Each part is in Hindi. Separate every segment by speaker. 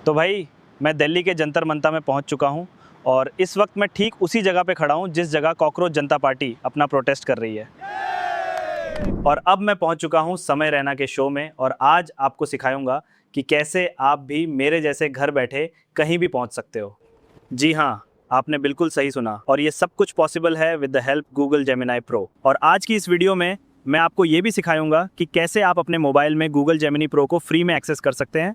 Speaker 1: तो भाई मैं दिल्ली के जंतर मंतर में पहुंच चुका हूं और इस वक्त मैं ठीक उसी जगह पे खड़ा हूं जिस जगह कॉकरोच जनता पार्टी अपना प्रोटेस्ट कर रही है। और अब मैं पहुंच चुका हूं समय रैना के शो में और आज आपको सिखाऊंगा कि कैसे आप भी मेरे जैसे घर बैठे कहीं भी पहुंच सकते हो। जी हाँ, आपने बिल्कुल सही सुना और ये सब कुछ पॉसिबल है with the help Google Gemini pro. और आज की इस वीडियो में मैं आपको ये भी सिखाऊंगा कि कैसे आप अपने मोबाइल में गूगल जेमिनी प्रो को फ्री में एक्सेस कर सकते हैं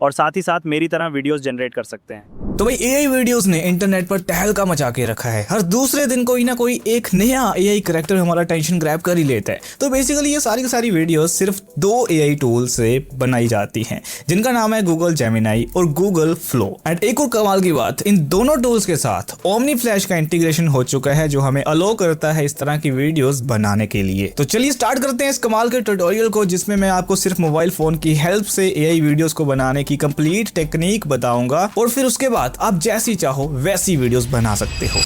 Speaker 1: और साथ ही साथ मेरी तरह वीडियोस जनरेट कर सकते हैं।
Speaker 2: तो भाई एआई वीडियोस ने इंटरनेट पर तहलका मचा के रखा है। हर दूसरे दिन कोई ना कोई एक नया एआई करैक्टर हमारा टेंशन ग्रैब कर ही लेता है। तो बेसिकली ये सारी की सारी वीडियोस सिर्फ दो एआई टूल से बनाई जाती हैं, जिनका नाम है गूगल जेमिनी और गूगल फ्लो। एंड एक और कमाल की बात, इन दोनों टूल्स के साथ ओमनी फ्लैश का इंटीग्रेशन हो चुका है, जो हमें अलो करता है इस तरह की वीडियोस बनाने के लिए। तो चलिए स्टार्ट करते हैं इस कमाल के ट्यूटोरियल को, जिसमें मैं आपको सिर्फ मोबाइल फोन की हेल्प से एआई वीडियोस को बनाने की कंप्लीट टेक्निक बताऊंगा और फिर उसके बाद आप जैसी चाहो वैसी वीडियोस बना सकते हो।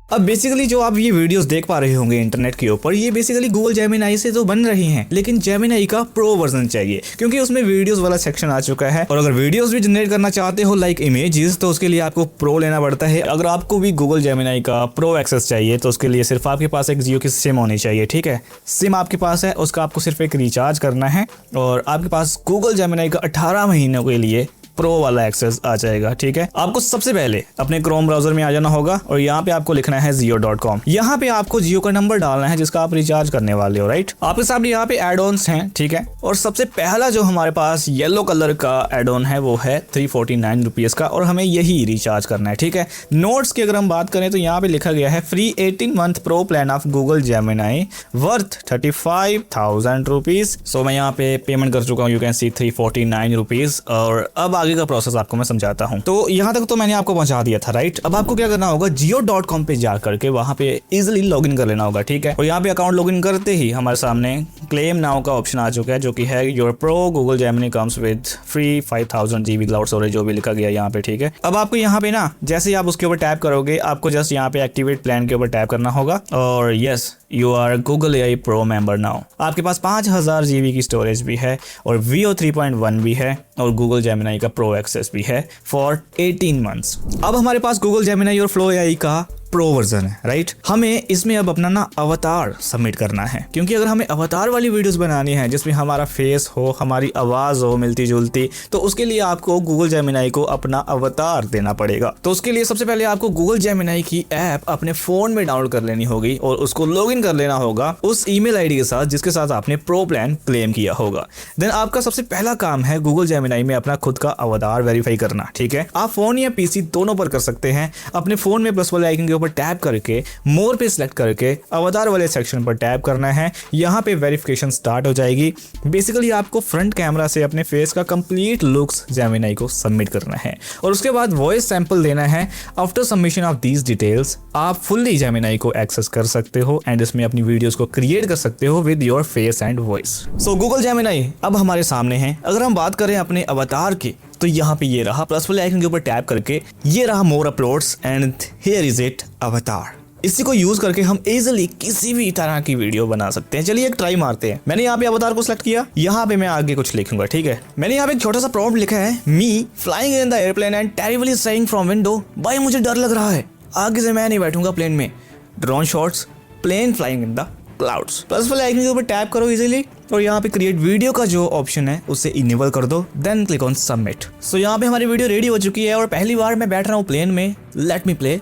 Speaker 2: अब बेसिकली जो आप ये वीडियोस देख पा रहे होंगे इंटरनेट के ऊपर, ये बेसिकली गूगल जेमिनी से तो बन रही हैं, लेकिन जेमिनी का प्रो वर्जन चाहिए क्योंकि उसमें वीडियोस वाला सेक्शन आ चुका है। और अगर वीडियोस भी जनरेट करना चाहते हो लाइक इमेजेस, तो उसके लिए आपको प्रो लेना पड़ता है। अगर आपको भी गूगल जेमिनी का प्रो एक्सेस चाहिए तो उसके लिए सिर्फ आपके पास एक जियो की सिम होनी चाहिए। ठीक है, सिम आपके पास है, उसका आपको सिर्फ एक रिचार्ज करना है और आपके पास गूगल जेमिनी का 18 महीनों के लिए प्रो वाला एक्सेस आ जाएगा। ठीक है, आपको सबसे पहले अपने क्रोम ब्राउजर में आ जाना होगा और यहाँ पे आपको लिखना है jio.com। यहाँ पे आपको जियो का नंबर डालना है जिसका आप रिचार्ज करने वाले हो। राइट, आपके सामने यहाँ पे एड ऑन्स हैं। ठीक है, और सबसे पहला जो हमारे पास येलो कलर का एड ऑन है वो है 349 रुपीज का और हमें यही रिचार्ज करना है। ठीक है, नोट्स की अगर हम बात करें तो यहाँ पे लिखा गया है free 18 month pro plan of Google Gemini worth 35,000 rupees. So मैं यहाँ पे पेमेंट कर चुका हूँ, यू कैन सी 349 रुपीज। और अब आगे का प्रोसेस आपको मैं समझाता हूं। तो यहां तक तो मैंने आपको पहुंचा दिया था। राइट, अब आपको क्या करना होगा, jio.com पे जा करके वहां पे इजीली लॉगिन कर लेना होगा। ठीक है, और यहाँ पे अकाउंट लॉगिन करते ही हमारे सामने क्लेम नाउ का ऑप्शन आ चुका है, जो कि है your pro Google Gemini comes with free 5000 GB cloud storage, जो भी लिखा गया यहाँ पे। ठीक है, अब आपको यहाँ पे ना जैसे ही आप उसके ऊपर टैप करोगे, आपको जस्ट यहाँ पे एक्टिवेट प्लान के ऊपर टैप करना होगा और yes, you are Google AI pro member now. आपके पास 5000 GB की स्टोरेज भी है और VO 3.1 भी है और गूगल जेमिनी का प्रो एक्सेस भी है फॉर 18 मंथ्स। अब हमारे पास गूगल जेमिनी और फ्लो एआई का प्रो वर्जन है। राइट, हमें इसमें अब अपना ना अवतार सबमिट करना है, क्योंकि अगर हमें अवतार वाली वीडियोस बनानी है जिसमें हमारा फेस हो, हमारी आवाज हो मिलती जुलती, तो उसके लिए आपको गूगल जेमिनी को अपना अवतार देना पड़ेगा। तो उसके लिए सबसे पहले आपको गूगल जेमिनी की ऐप अपने फोन में डाउनलोड कर लेनी होगी और उसको लॉगिन कर लेना होगा उस ईमेल आईडी के साथ जिसके साथ आपने प्रो प्लान क्लेम किया होगा। देन आपका सबसे पहला काम है गूगल जेमिनी में अपना खुद का अवतार वेरीफाई करना। ठीक है, आप फोन या पीसी दोनों पर कर सकते हैं। अपने फोन में प्लस वाले आइकन के ऊपर टैप करके मोर पे सिलेक्ट करके अवतार वाले सेक्शन पर टैप करना है। यहाँ पे वेरिफिकेशन स्टार्ट हो जाएगी। बेसिकली आपको फ्रंट कैमरा से अपने फेस का कंप्लीट लुक्स जेमिनी को सबमिट करना है और उसके बाद वॉइस सैंपल देना है। After submission of these details आप फुल्ली जेमिनी को एक्सेस कर सकते हो एंड इसमें अपनी वीडियोस को क्रिएट कर सकते हो with your face and voice. So Google Gemini अब हमारे सामने है। अगर हम बात करें अपने अवतार की, तो यहाँ पे ये रहा, प्लस वाले आइकन के ऊपर टैप करके ये रहा more uploads and here is it avatar. इसी को यूज करके हम इजीली किसी भी तरह की वीडियो बना सकते हैं। चलिए एक ट्राई मारते हैं। मैंने यहाँ पे अवतार को सिलेक्ट किया, यहाँ पे मैं आगे कुछ लिखूंगा। ठीक है, मैंने यहाँ पे एक छोटा सा प्रॉम्प्ट लिखा है, me flying in the airplane and terribly saying from window. भाई मुझे डर लग रहा है, आगे से मैं नहीं बैठूंगा प्लेन में। Drone shots, plane flying in the clouds. Plus वाले आइकन के ऊपर टैप करो इजीली और यहाँ पे क्रिएट वीडियो का जो ऑप्शन है उसे इनेबल कर दो, देन क्लिक ऑन सबमिट। सो यहाँ पे हमारी वीडियो रेडी हो चुकी है और पहली बार मैं बैठ रहा हूँ प्लेन में। Let me play.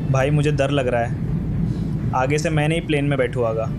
Speaker 1: भाई मुझे डर लग रहा है, आगे से मैं नहीं प्लेन में बैठूंगा।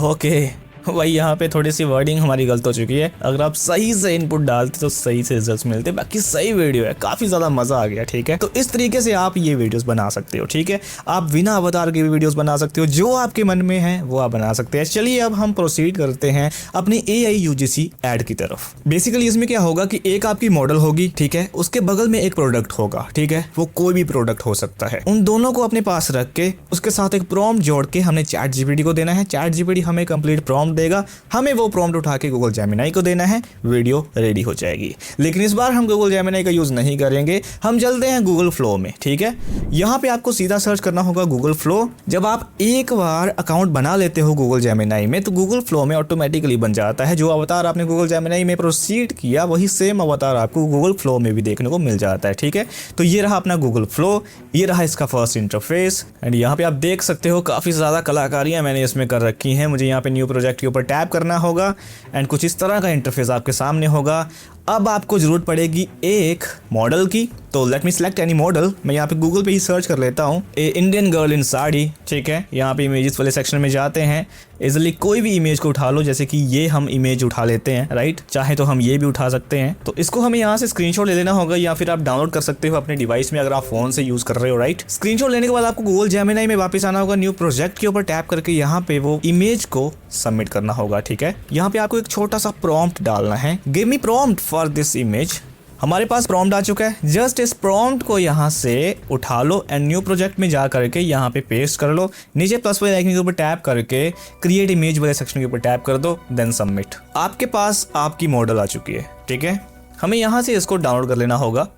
Speaker 2: ओके भाई, यहाँ पे थोड़ी सी वर्डिंग हमारी गलत हो चुकी है। अगर आप सही से इनपुट डालते तो सही से रिजल्ट्स मिलते। बाकी सही वीडियो है, काफी ज्यादा मजा आ गया। ठीक है, तो इस तरीके से आप ये वीडियोस बना सकते हो। ठीक है, आप बिना अवतार के भी वीडियोस बना सकते हो, जो आपके मन में है वो आप बना सकते हैं। चलिए अब हम प्रोसीड करते हैं अपने AI UGC एड की तरफ। बेसिकली इसमें क्या होगा कि एक आपकी मॉडल होगी, ठीक है, उसके बगल में एक प्रोडक्ट होगा। ठीक है, वो कोई भी प्रोडक्ट हो सकता है। उन दोनों को अपने पास रख के उसके साथ एक प्रॉम्प्ट जोड़ के हमने चैट GPT को देना है। चैट GPT हमें कंप्लीट प्रॉम्प्ट देगा, हमें वो प्रॉम्प्ट उठा के गूगल जेमिनी को देना है, वीडियो रेडी हो जाएगी। लेकिन इस बार हम गूगल जेमिनी का यूज़ नहीं करेंगे, हम चलते हैं गूगल फ्लो में। ठीक है, यहाँ पे आपको सीधा सर्च करना होगा गूगल फ्लो। जब आप एक बार अकाउंट बना लेते हो गूगल जेमिनी में तो गूगल फ्लो में ऑटोमेटिकली बन जाता है। जो अवतार आपने गूगल जेमिनी में प्रोसीड किया वही सेम अवतार आपको गूगल फ्लो में भी देखने को मिल जाता है। ठीक है, तो ये रहा अपना गूगल फ्लो, ये रहा इसका फर्स्ट इंटरफेस। एंड यहाँ पे आप देख सकते हो काफ़ी ज़्यादा कलाकारियाँ मैंने इसमें कर रखी हैं। मुझे यहाँ पे न्यू प्रोजेक्ट के ऊपर टैप करना होगा एंड कुछ इस तरह का इंटरफेस आपके सामने होगा। अब आपको ज़रूरत पड़ेगी एक मॉडल की, तो let me select any model. मैं यहाँ पे गूगल पे ही सर्च कर लेता हूँ, ए इंडियन गर्ल इन साड़ी। ठीक है, यहाँ पे इमेजेस वाले सेक्शन में जाते हैं, इजीली कोई भी इमेज को उठा लो, जैसे कि ये हम इमेज उठा लेते हैं, राइट। चाहे तो हम ये भी उठा सकते हैं, तो इसको हमें यहाँ से स्क्रीनशॉट ले लेना होगा या फिर आप डाउनलोड कर सकते हो अपने डिवाइस में अगर आप फोन से यूज़ कर रहे हो, राइट। स्क्रीनशॉट लेने के बाद आपको गूगल जेमिनी में वापस आना होगा, न्यू प्रोजेक्ट के ऊपर टैप करके यहाँ पे वो इमेज को सबमिट करना होगा। ठीक है, यहाँ पे आपको एक छोटा सा प्रॉम्प्ट डालना है, give me prompt for this image. हमारे पास प्रॉम्प्ट आ चुका है, जस्ट इस प्रॉम्प्ट को यहाँ से उठा लो एंड न्यू प्रोजेक्ट में जा करके यहाँ पे पेस्ट कर लो। नीचे प्लस वाले आइकन के ऊपर टैप करके क्रिएट इमेज वाले सेक्शन के ऊपर टैप कर दो, देन सबमिट। आपके पास आपकी मॉडल आ चुकी है। ठीक है, हमें यहाँ से इसको डाउनलोड कर लेना होगा।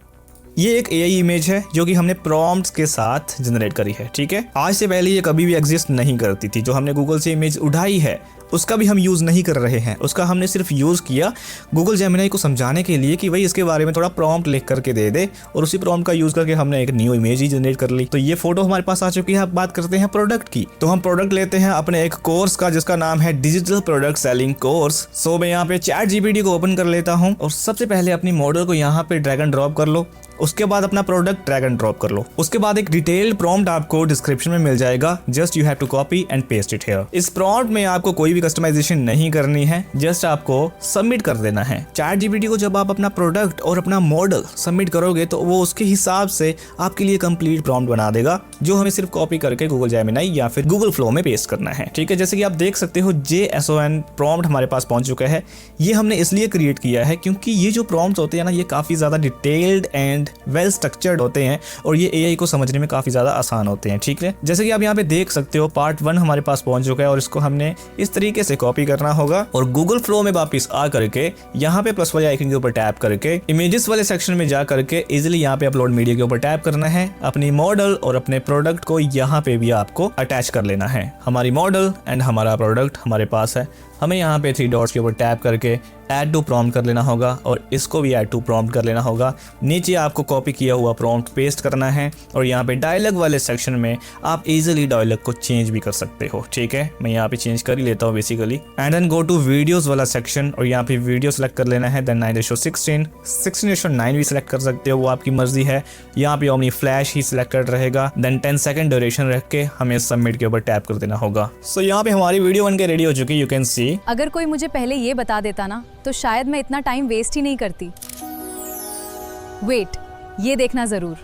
Speaker 2: ये एक AI इमेज है जो कि हमने प्रॉम्प्ट्स के साथ जनरेट करी है। ठीक है, आज से पहले ये कभी भी एग्जिस्ट नहीं करती थी। जो हमने गूगल से इमेज उठाई है उसका भी हम यूज़ नहीं कर रहे हैं, उसका हमने सिर्फ यूज़ किया गूगल जेमिनी को समझाने के लिए कि भाई इसके बारे में थोड़ा प्रॉम्प्ट लिख करके दे दे, और उसी प्रॉम्प्ट का यूज़ करके हमने एक न्यू इमेज ही जनरेट कर ली। तो ये फोटो हमारे पास आ चुकी है। अब बात करते हैं प्रोडक्ट की, तो हम प्रोडक्ट लेते हैं अपने एक कोर्स का जिसका नाम है डिजिटल प्रोडक्ट सेलिंग कोर्स। सो मैं यहाँ पे ChatGPT को ओपन कर लेता हूँ और सबसे पहले अपनी मॉडल को यहाँ पे ड्रैग एंड ड्रॉप कर लो, उसके बाद अपना प्रोडक्ट ड्रैग एंड ड्रॉप कर लो, उसके बाद एक डिटेल्ड प्रॉम्प्ट आपको डिस्क्रिप्शन में मिल जाएगा, just you have to copy and paste it here. इस प्रॉम्प्ट में आपको कोई भी कस्टमाइजेशन नहीं करनी है, जस्ट आपको सबमिट कर देना है। ChatGPT को जब आप अपना प्रोडक्ट और अपना मॉडल सबमिट करोगे तो वो उसके हिसाब से आपके लिए कंप्लीट प्रॉम्प्ट बना देगा, जो हमें सिर्फ कॉपी करके गूगल जेमिनी या फिर गूगल फ्लो में पेस्ट करना है। ठीक है, जैसे कि आप देख सकते हो JSON प्रॉम्प्ट हमारे पास पहुंच चुका है। ये हमने इसलिए क्रिएट किया है क्योंकि ये जो प्रॉम्प्ट्स होते हैं ना, ये काफ़ी ज़्यादा डिटेल्ड एंड वेल स्ट्रक्चर्ड होते हैं और ये AI को समझने में काफ़ी ज़्यादा आसान होते हैं। ठीक है, जैसे कि आप यहाँ पे देख सकते हो पार्ट 1 हमारे पास पहुंच चुका है और इसको हमने इस तरीके से कॉपी करना होगा और गूगल फ्लो में वापस आ करके यहाँ पे प्लस वाले आइकन के ऊपर टैप करके इमेजेस वाले सेक्शन में जा करके इजीली यहाँ पे अपलोड मीडिया के ऊपर टैप करना है। अपनी मॉडल और अपने प्रोडक्ट को यहाँ पे भी आपको अटैच कर लेना है। हमारी मॉडल एंड हमारा प्रोडक्ट हमारे पास है, हमें यहाँ पे 3 डॉट्स के ऊपर टैप करके ऐड टू प्रॉम्प्ट कर लेना होगा और इसको भी ऐड टू प्रॉम्प्ट कर लेना होगा। नीचे आपको कॉपी किया हुआ प्रॉम्प्ट पेस्ट करना है और यहाँ पे डायलॉग वाले सेक्शन में आप इजीली डायलॉग को चेंज भी कर सकते हो। ठीक है, मैं यहाँ पे चेंज कर ही लेता हूँ basically. And then go to videos वाला सेक्शन और यहाँ पे वीडियो सेलेक्ट कर लेना है, देन 9:16, 16:9 भी सिलेक्ट कर सकते हो, वो आपकी मर्जी है। यहाँ पे ओमनी फ्लैश ही सिलेक्टेड रहेगा, देन 10 सेकंड ड्यूरेशन रख के हमें सबमिट के ऊपर टैप कर देना होगा। सो यहाँ पे हमारी वीडियो बन के रेडी हो चुकी है, यू कैन सी।
Speaker 3: अगर कोई मुझे पहले ये बता देता ना तो शायद मैं इतना टाइम वेस्ट ही नहीं करती। वेट, ये देखना जरूर।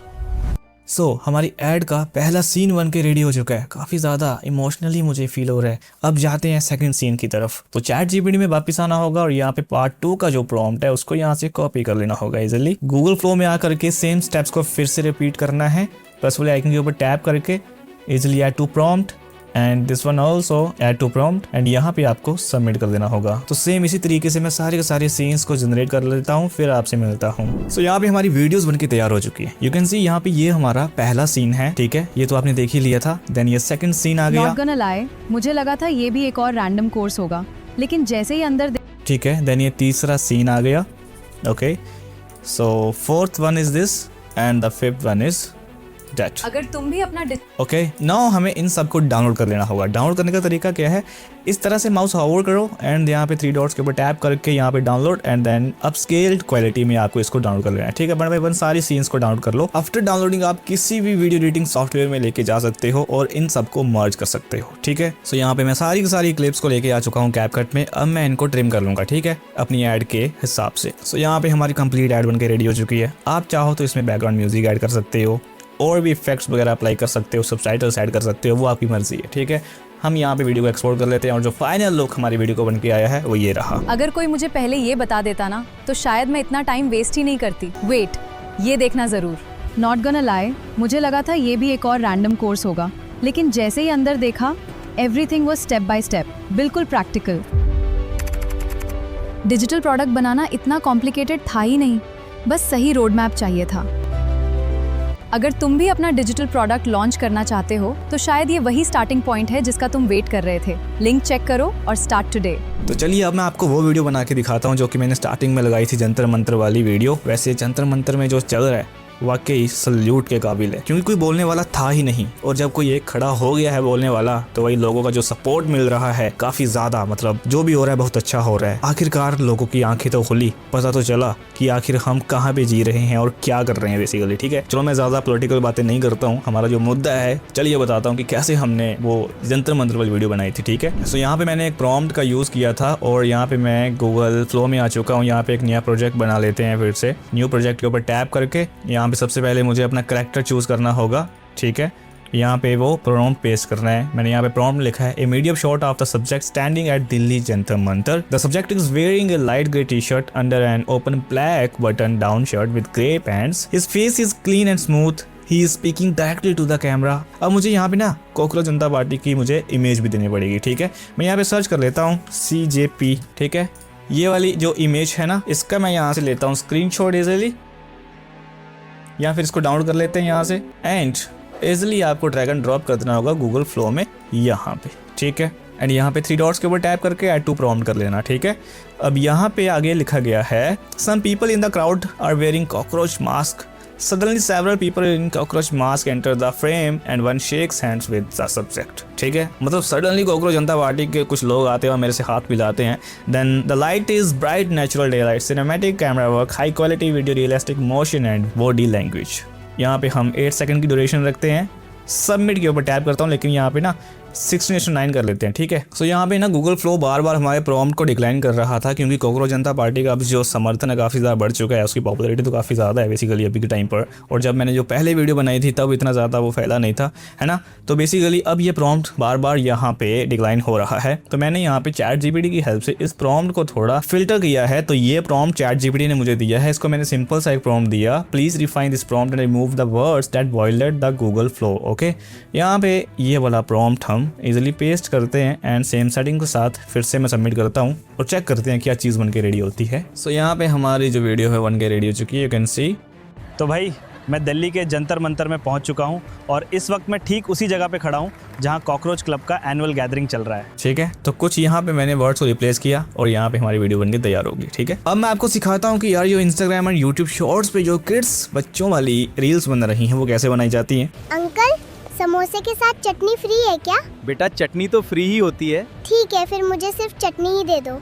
Speaker 2: सो हमारी एड का पहला सीन बन के रेडी हो चुका है। काफ़ी ज़्यादा इमोशनली मुझे फील हो रहा है। अब जाते हैं सेकंड सीन की तरफ। तो ChatGPT में वापस आना होगा और यहाँ पे पार्ट 2 का जो प्रॉम्प्ट है उसको यहाँ से कॉपी कर लेना होगा इजीली। गूगल फ्लो में आकर के सेम स्टेप्स को फिर से रिपीट करना है। प्लस वाले आइकन के ऊपर टैप करके easily add to prompt and this one also add to prompt and यहाँ पे आपको सबमिट कर देना होगा। तो सेम इसी तरीके से मैं सारे के सारे सीन्स को जनरेट कर लेता हूँ, फिर आपसे मिलता हूँ। सो यहाँ पे हमारी वीडियोस बनके तैयार हो चुकी है। यू कैन सी यहाँ पे ये हमारा पहला सीन है। ठीक है, ये तो आपने देख ही लिया था। देन ये सेकंड सीन आ गया।
Speaker 3: Not gonna lie, मुझे लगा था ये भी एक और रैंडम कोर्स होगा, लेकिन जैसे ही अंदर
Speaker 2: ठीक है, देन ये तीसरा सीन आ गया। Okay, so fourth one is this and the fifth one is that.
Speaker 3: अगर तुम भी अपना
Speaker 2: ओके, नाउ हमें इन सब को डाउनलोड कर लेना होगा। डाउनलोड करने का तरीका क्या है, इस तरह से माउस होवर करो एंड यहाँ पे 3 डॉट्स के ऊपर टैप करके यहाँ पे download and then upscaled quality में आपको इसको डाउनलोड कर लेना है। ठीक है, वन बाय वन सारी सीन्स को डाउनलोड कर लो। आफ्टर डाउनलोडिंग आप किसी भी वीडियो एडिटिंग सॉफ्टवेयर में लेके जा सकते हो और इन सबको मर्ज कर सकते हो। ठीक है, सो यहाँ पे मैं सारी की सारी क्लिप्स को लेके आ चुका हूँ कैपकट में। अब मैं इनको ट्रिम कर लूंगा, ठीक है, अपनी ऐड के हिसाब से। सो यहाँ पे हमारी कंप्लीट ऐड बन के रेडी हो चुकी है। आप चाहो तो इसमें बैकग्राउंड म्यूजिक ऐड कर सकते हो और भी इफेक्ट्स वगैरह अप्लाई कर सकते हो, सबटाइटल्स ऐड कर सकते हो, वो आपकी मर्जी है। ठीक है, हम यहाँ पे वीडियो को एक्सपोर्ट कर लेते हैं और जो फाइनल लुक हमारी वीडियो को बन के आया है वो ये रहा।
Speaker 3: अगर कोई मुझे पहले ये बता देता ना तो शायद मैं इतना टाइम वेस्ट ही नहीं करती। वेट, ये देखना जरूर। नॉट गonna lie, मुझे लगा था ये भी एक और रैंडम कोर्स होगा, लेकिन जैसे ही अंदर देखा everything was step by step, बिल्कुल प्रैक्टिकल। डिजिटल प्रोडक्ट बनाना इतना कॉम्प्लिकेटेड था ही नहीं, बस सही रोड मैप चाहिए था। अगर तुम भी अपना डिजिटल प्रोडक्ट लॉन्च करना चाहते हो तो शायद ये वही स्टार्टिंग पॉइंट है जिसका तुम वेट कर रहे थे। लिंक चेक करो और स्टार्ट टुडे।
Speaker 2: तो चलिए अब मैं आपको वो वीडियो बना के दिखाता हूँ जो कि मैंने स्टार्टिंग में लगाई थी, जंतर मंतर वाली वीडियो। वैसे जंतर मंतर में जो चल रहा है वाकई सल्यूट के काबिल है, क्योंकि कोई बोलने वाला था ही नहीं, और जब कोई एक खड़ा हो गया है बोलने वाला तो वही लोगों का जो सपोर्ट मिल रहा है काफी ज्यादा, मतलब जो भी हो रहा है बहुत अच्छा हो रहा है। आखिरकार लोगों की आंखें तो खुली, पता तो चला कि आखिर हम कहाँ पे जी रहे हैं और क्या कर रहे हैं बेसिकली। ठीक है, चलो मैं ज्यादा पॉलिटिकल बातें नहीं करता हूँ, हमारा जो मुद्दा है चलिए बताता हूँ कि कैसे हमने वो जंतर मंतर वाली वीडियो बनाई थी। ठीक है, सो यहाँ पे मैंने एक प्रॉम्प्ट का यूज किया था और यहाँ पे मैं गूगल फ्लो में आ चुका हूँ। यहाँ पे एक नया प्रोजेक्ट बना लेते हैं, फिर से न्यू प्रोजेक्ट के ऊपर टैप करके यहाँ पे सबसे पहले मुझे अपना कैरेक्टर चूज करना होगा। ठीक है, यहाँ पे वो प्रॉम्प्ट पेस्ट करना है। मैंने यहाँ पे प्रॉम्प्ट लिखा है, a medium shot of the subject standing at Delhi Jantar Mantar. The subject is wearing a light grey T shirt under an open black button down shirt with grey pants. His face is clean and smooth. He is speaking directly to the camera. अब मुझे यहाँ पे ना कॉकरोच जनता पार्टी की मुझे इमेज भी देनी पड़ेगी। ठीक है, मैं यहाँ पे सर्च कर लेता हूँ CJP। ठीक है, ये वाली जो इमेज है ना, इसका मैं यहाँ से लेता हूँ स्क्रीनशॉट इजीली, या फिर इसको डाउनलोड कर लेते हैं यहाँ से, एंड इजीली आपको ड्रैग एंड ड्रॉप कर देना होगा गूगल फ्लो में यहाँ पे। ठीक है, एंड यहाँ पे 3 डॉट्स के ऊपर टैप करके ऐड टू प्रॉम्प्ट कर लेना। ठीक है, अब यहाँ पे आगे लिखा गया है, some people in the crowd are wearing cockroach mask. Suddenly several people in cockroach mask enter the frame and one shakes hands with the subject। ठीक है, मतलब सडनली कॉकरोच जनता पार्टी के कुछ लोग आते हैं और मेरे से हाथ मिलाते हैं। Then the light is bright natural daylight, cinematic camera work, high quality video, realistic motion and body language। यहाँ पे हम 8 सेकंड की ड्यूरेशन रखते हैं। सबमिट के ऊपर टैप करता हूँ, लेकिन यहाँ पे ना 16:9 कर लेते हैं। ठीक है, सो यहाँ पे ना गूगल फ्लो बार बार हमारे प्रॉम्प्ट को डिक्लाइन कर रहा था, क्योंकि कॉकरोच जनता पार्टी का अब जो समर्थन है काफ़ी ज़्यादा बढ़ चुका है, उसकी पॉपुलैरिटी तो काफ़ी ज़्यादा है बेसिकली अभी के टाइम पर। और जब मैंने जो पहले वीडियो बनाई थी तब इतना ज़्यादा वो फैला नहीं था, है ना। तो बेसिकली अब ये प्रॉम्प्ट बार बार यहाँ पे डिक्लाइन हो रहा है, तो मैंने यहाँ पे ChatGPT की हेल्प से इस प्रॉम्प्ट को थोड़ा फिल्टर किया है। तो ये प्रॉम्प्ट ChatGPT ने मुझे दिया है, इसको मैंने सिंपल सा एक प्रॉम्प्ट दिया, please refine this prompt and remove the words that violate the Google flow. Okay, यहाँ पे ये वाला प्रॉम्प्ट हम इजीली पेस्ट करते हैं एंड सेम सेटिंग के साथ फिर से मैं सबमिट करता हूँ और चेक करते हैं क्या चीज़ बन के रेडी होती है। सो यहाँ पे हमारी जो वीडियो है बन के रेडी हो चुकी है, यू कैन सी।
Speaker 1: तो भाई मैं दिल्ली के जंतर मंतर में पहुंच चुका हूं और इस वक्त मैं ठीक उसी जगह पे खड़ा हूं जहां कॉकरोच क्लब का एनुअल गैदरिंग चल रहा है।
Speaker 2: ठीक है, तो कुछ यहाँ पे मैंने वर्ड्स को रिप्लेस किया और यहाँ पे हमारी वीडियो बनके तैयार होगी। ठीक है, अब मैं आपको सिखाता हूँ कि यार जो इंस्टाग्राम और यूट्यूब शॉर्ट्स पे जो किड्स बच्चों वाली रील्स बन रही हैं वो कैसे बनाई जाती हैं।
Speaker 4: अंकल, समोसे के साथ चटनी फ्री है क्या?
Speaker 5: बेटा चटनी तो फ्री ही होती है।
Speaker 4: ठीक है, फिर मुझे सिर्फ चटनी ही दे दो।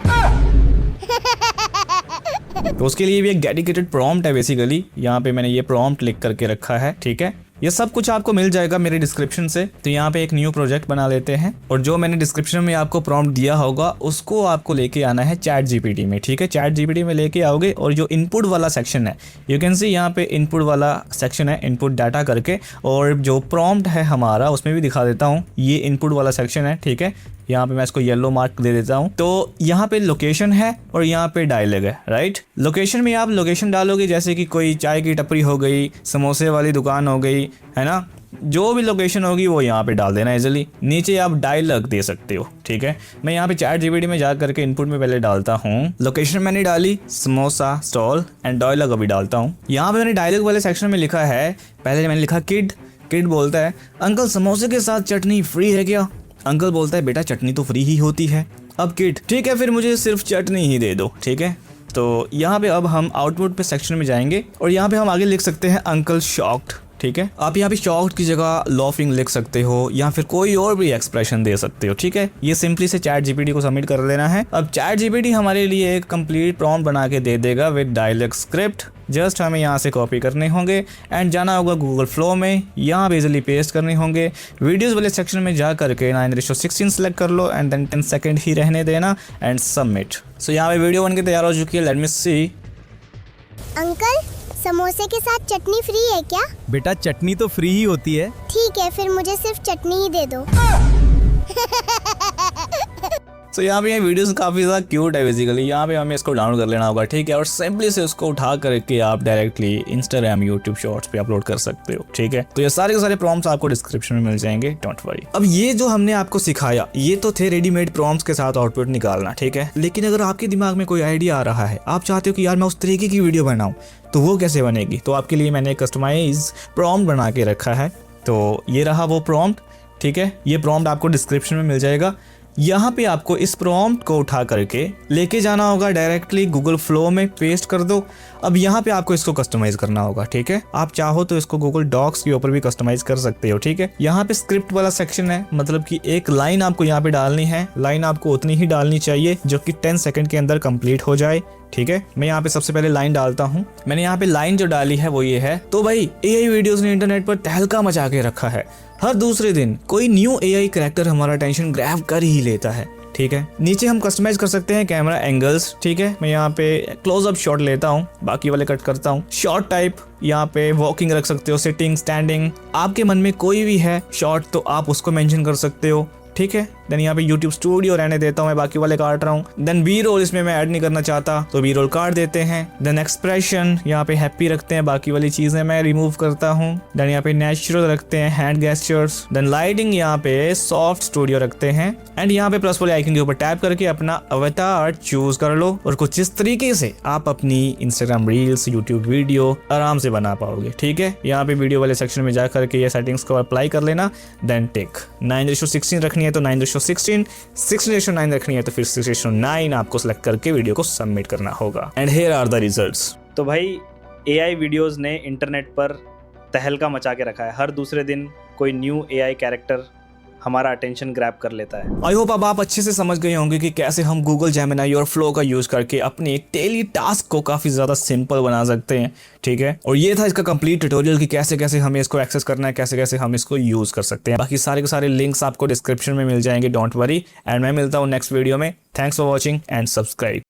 Speaker 2: तो उसके लिए भी एक डेडिकेटेड प्रॉम्प्ट है बेसिकली, यहाँ पे मैंने ये प्रॉम्प्ट लिख करके रखा है। ठीक है, ये सब कुछ आपको मिल जाएगा मेरे डिस्क्रिप्शन से। तो यहाँ पे एक न्यू प्रोजेक्ट बना लेते हैं और जो मैंने डिस्क्रिप्शन में आपको प्रॉम्प्ट दिया होगा उसको आपको लेके आना है ChatGPT में। ठीक है, ChatGPT में लेके आओगे और जो इनपुट वाला सेक्शन है, यू कैन सी यहाँ पे इनपुट वाला सेक्शन है, इनपुट डाटा करके, और जो प्रॉम्प्ट है हमारा उसमें भी दिखा देता हूँ, ये इनपुट वाला सेक्शन है। ठीक है, यहाँ पे मैं इसको येलो मार्क दे देता हूँ। तो यहाँ पे लोकेशन है और यहाँ पे डायलॉग है, राइट। लोकेशन में आप लोकेशन डालोगे, जैसे कि कोई चाय की टपरी हो गई, समोसे वाली दुकान हो गई, है ना, जो भी लोकेशन होगी वो यहाँ पे डाल देना इजीली। नीचे आप डायलॉग दे सकते हो। ठीक है, मैं यहाँ पे ChatGPT में जा करके इनपुट में पहले डालता हूँ, लोकेशन मैंने डाली समोसा स्टॉल, एंड डायलॉग अभी डालता हूँ। यहाँ पे मैंने डायलॉग वाले सेक्शन में लिखा है, पहले मैंने लिखा किड बोलता है, अंकल समोसे के साथ चटनी फ्री है क्या? अंकल बोलता है, बेटा चटनी तो फ्री ही होती है। अब किड, ठीक है फिर मुझे सिर्फ चटनी ही दे दो। ठीक है, तो यहाँ पे अब हम आउटपुट पे सेक्शन में जाएंगे और यहाँ पे हम आगे लिख सकते हैं अंकल शॉक्ड। ठीक है, आप यहाँ पे शॉक्ड की जगह लॉफिंग लिख सकते हो या फिर कोई और भी एक्सप्रेशन दे सकते हो। ठीक है, ये सिंपली से ChatGPT को सबमिट कर देना है। अब ChatGPT हमारे लिए एक कंप्लीट प्रॉम्प्ट बना के दे देगा विद डायलॉग स्क्रिप्ट। जस्ट हमें यहाँ से कॉपी करने होंगे एंड जाना होगा गूगल फ्लो में, यहाँ पे इजीली पेस्ट करने होंगे। वीडियोस वाले सेक्शन में जा करके 9:16 सेलेक्ट कर लो एंड देन 10 सेकंड ही रहने देना एंड सबमिट। सो यहाँ पे वीडियो बन के तैयार हो चुकी है, लेट मी सी।
Speaker 4: अंकल, समोसे के साथ चटनी फ्री है क्या?
Speaker 5: बेटा चटनी तो फ्री ही होती है।
Speaker 4: ठीक है, फिर मुझे सिर्फ चटनी ही दे दो।
Speaker 2: सो यहाँ पे ये वीडियोस काफ़ी ज़्यादा क्यूट है बेसिकली। यहाँ पे हमें इसको डाउनलोड कर लेना होगा, ठीक है, और सिंपली से उसको उठा करके आप डायरेक्टली इंस्टाग्राम, यूट्यूब शॉर्ट्स पे अपलोड कर सकते हो, ठीक है। तो ये सारे के सारे प्रॉम्प्ट्स आपको डिस्क्रिप्शन में मिल जाएंगे, डोंट वरी। अब ये जो हमने आपको सिखाया ये तो थे रेडीमेड प्रॉम्प्ट्स के साथ आउटपुट निकालना, ठीक है। लेकिन अगर आपके दिमाग में कोई आइडिया आ रहा है, आप चाहते हो कि यार मैं उस तरीके की वीडियो बनाऊं, तो वो कैसे बनेगी? तो आपके लिए मैंने कस्टमाइज प्रॉम्प्ट बना के रखा है। तो ये रहा वो प्रॉम्प्ट, ठीक है। ये प्रॉम्प्ट आपको डिस्क्रिप्शन में मिल जाएगा। यहाँ पे आपको इस प्रॉम्प्ट को उठा करके लेके जाना होगा डायरेक्टली गूगल फ्लो में, पेस्ट कर दो। अब यहाँ पे आपको इसको कस्टमाइज करना होगा, ठीक है। आप चाहो तो इसको गूगल डॉक्स के ऊपर भी कस्टमाइज कर सकते हो, ठीक है। यहाँ पे स्क्रिप्ट वाला सेक्शन है, मतलब कि एक लाइन आपको यहाँ पे डालनी है। लाइन आपको उतनी ही डालनी चाहिए जो कि 10 सेकंड के अंदर कंप्लीट हो जाए, ठीक है। मैं यहाँ पे सबसे पहले लाइन डालता हूँ। मैंने यहाँ पे लाइन जो डाली है वो ये है। तो भाई एआई वीडियोस ने इंटरनेट पर तहलका मचा के रखा है। हर दूसरे दिन कोई न्यू एआई कैरेक्टर हमारा अटेंशन ग्रैब कर ही लेता है, ठीक है। नीचे हम कस्टमाइज कर सकते हैं कैमरा एंगल्स, ठीक है। मैं यहाँ पे क्लोजअप शॉट लेता हूँ, बाकी वाले कट करता हूँ। शॉट टाइप यहाँ पे वॉकिंग रख सकते हो, सिटिंग, स्टैंडिंग, आपके मन में कोई भी है शॉट तो आप उसको मेंशन कर सकते हो, ठीक है। देन यहाँ पे यूट्यूब स्टूडियो रहने देता हूँ मैं, बाकी वाले काट रहा हूँ। देन बी रोल इसमें मैं ऐड नहीं करना चाहता तो बी रोल काट देते हैं। देन एक्सप्रेशन यहाँ पे हैप्पी रखते हैं, बाकी वाली चीजें मैं रिमूव करता हूँ। देन यहाँ पे नेचुरल रखते हैं, हैंड गेस्चर्स। देन लाइटिंग यहाँ पे सॉफ्ट स्टूडियो रखते हैं। एंड यहाँ पे प्लस वाले आइकन के ऊपर टैप करके अपना अवतार चूज कर लो और कुछ इस तरीके से आप अपनी इंस्टाग्राम रील्स, यूट्यूब वीडियो आराम से बना पाओगे, ठीक है। यहाँ पे वीडियो वाले सेक्शन में जा करके ये सेटिंग्स को अप्लाई कर लेना। देन टिक 9:16 रखनी है तो 9:16, 6:9 रखनी है तो फिर 6:9 आपको सेलेक्ट करके वीडियो को सबमिट करना होगा। And here are the results.
Speaker 1: तो भाई एआई वीडियोस ने इंटरनेट पर तहलका मचा के रखा है। हर दूसरे दिन कोई न्यू एआई कैरेक्टर हमारा अटेंशन ग्रैब कर लेता है।
Speaker 2: आई होप अब आप अच्छे से समझ गए होंगे कि कैसे हम गूगल जेमिनी और फ्लो का यूज करके अपने डेली टास्क को काफी ज्यादा सिंपल बना सकते हैं, ठीक है। और ये था इसका कंप्लीट ट्यूटोरियल कि कैसे कैसे हमें इसको एक्सेस करना है, कैसे कैसे हम इसको यूज कर सकते हैं। बाकी सारे के सारे लिंक्स आपको डिस्क्रिप्शन में मिल जाएंगे, डोंट वरी। एंड मैं मिलता हूँ नेक्स्ट वीडियो में। Thanks for watching and subscribe.